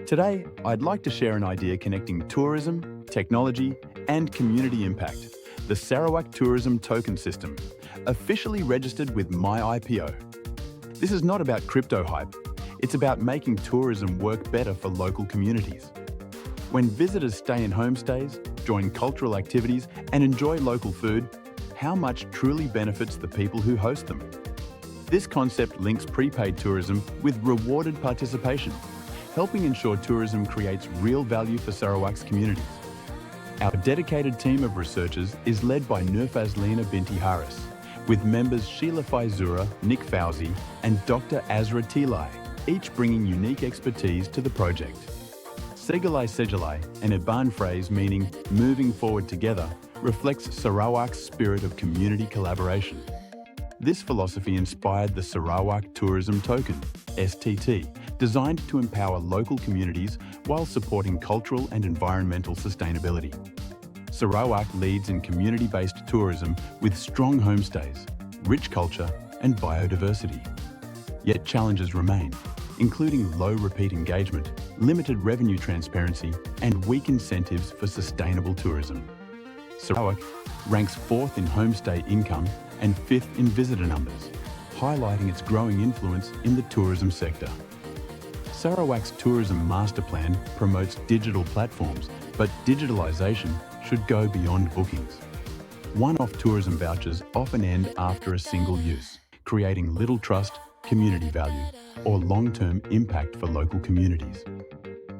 Today, I'd like to share an idea connecting tourism, technology, and community impact, the Sarawak Tourism Token system, officially registered with my IPO. This is not about crypto hype, it's about making tourism work better for local communities. When visitors stay in homestays, join cultural activities, and enjoy local food, how much truly benefits the people who host them? This concept links prepaid tourism with rewarded participation, helping ensure tourism creates real value for Sarawak's communities. Our dedicated team of researchers is led by Nurfazlina Binti Haris, with members Sheila Faizura, Nick Fauzi, and Dr. Azra Tilai, each bringing unique expertise to the project. Segalai Sejalai, an Iban phrase meaning moving forward together, reflects Sarawak's spirit of community collaboration. This philosophy inspired the Sarawak Tourism Token, STT, designed to empower local communities while supporting cultural and environmental sustainability. Sarawak leads in community-based tourism with strong homestays, rich culture, and biodiversity. Yet challenges remain, including low repeat engagement, limited revenue transparency, and weak incentives for sustainable tourism. Sarawak ranks 4th in homestay income and 5th in visitor numbers, highlighting its growing influence in the tourism sector. Sarawak's tourism master plan promotes digital platforms, but digitalisation should go beyond bookings. One-off tourism vouchers often end after a single use, creating little trust, community value, or long-term impact for local communities.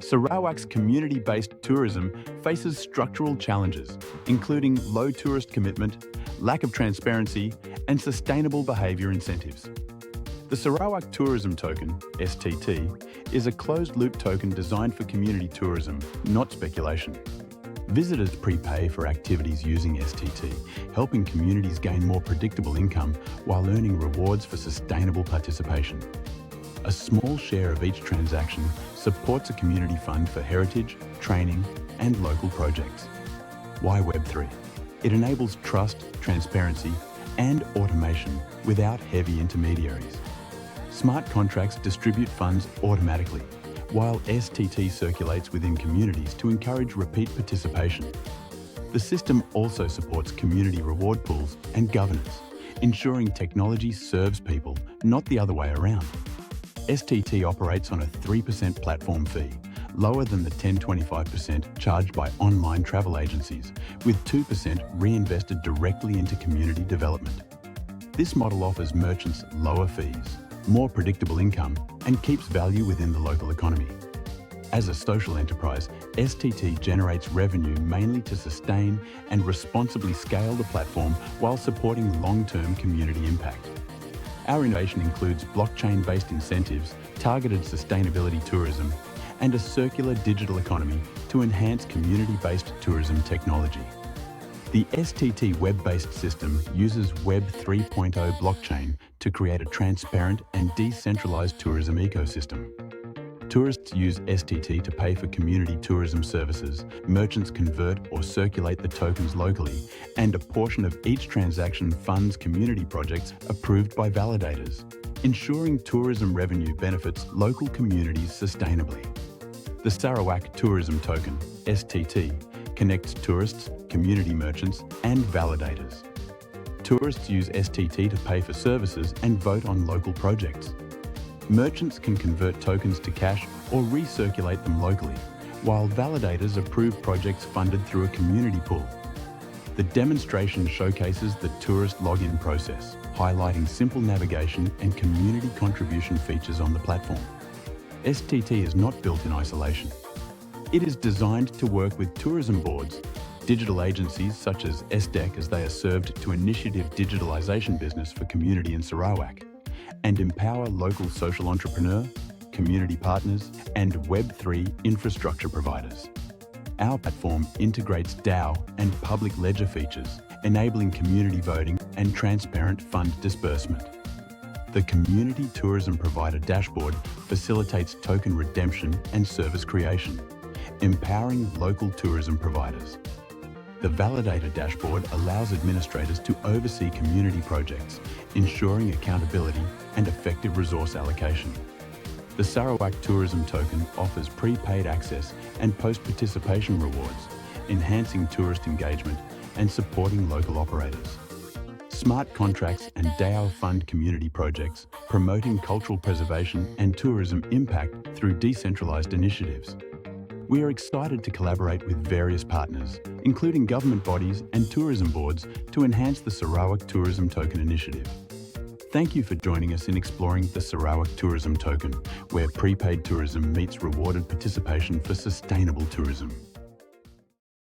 Sarawak's community-based tourism faces structural challenges, including low tourist commitment, lack of transparency, and sustainable behaviour incentives. The Sarawak Tourism Token, STT, is a closed-loop token designed for community tourism, not speculation. Visitors prepay for activities using STT, helping communities gain more predictable income while earning rewards for sustainable participation. A small share of each transaction supports a community fund for heritage, training, and local projects. Why Web3? It enables trust, transparency, and automation without heavy intermediaries. Smart contracts distribute funds automatically, while STT circulates within communities to encourage repeat participation. The system also supports community reward pools and governance, ensuring technology serves people, not the other way around. STT operates on a 3% platform fee, lower than the 10-25% charged by online travel agencies, with 2% reinvested directly into community development. This model offers merchants lower fees, more predictable income, and keeps value within the local economy. As a social enterprise, STT generates revenue mainly to sustain and responsibly scale the platform while supporting long-term community impact. Our innovation includes blockchain-based incentives, targeted sustainability tourism, and a circular digital economy to enhance community-based tourism technology. The STT web-based system uses Web 3.0 blockchain to create a transparent and decentralized tourism ecosystem. Tourists use STT to pay for community tourism services, merchants convert or circulate the tokens locally, and a portion of each transaction funds community projects approved by validators, ensuring tourism revenue benefits local communities sustainably. The Sarawak Tourism Token, STT, connects tourists, community merchants, and validators. Tourists use STT to pay for services and vote on local projects. Merchants can convert tokens to cash or recirculate them locally, while validators approve projects funded through a community pool. The demonstration showcases the tourist login process, highlighting simple navigation and community contribution features on the platform. STT is not built in isolation. It is designed to work with tourism boards, digital agencies such as SDEC as they are served to initiative digitalization business for community in Sarawak, and empower local social entrepreneur, community partners, and Web3 infrastructure providers. Our platform integrates DAO and public ledger features, enabling community voting and transparent fund disbursement. The Community Tourism Provider dashboard facilitates token redemption and service creation, empowering local tourism providers. The Validator dashboard allows administrators to oversee community projects, ensuring accountability and effective resource allocation. The Sarawak Tourism Token offers prepaid access and post-participation rewards, enhancing tourist engagement and supporting local operators. Smart contracts and DAO fund community projects, promoting cultural preservation and tourism impact through decentralized initiatives. We are excited to collaborate with various partners, including government bodies and tourism boards, to enhance the Sarawak Tourism Token initiative. Thank you for joining us in exploring the Sarawak Tourism Token, where prepaid tourism meets rewarded participation for sustainable tourism.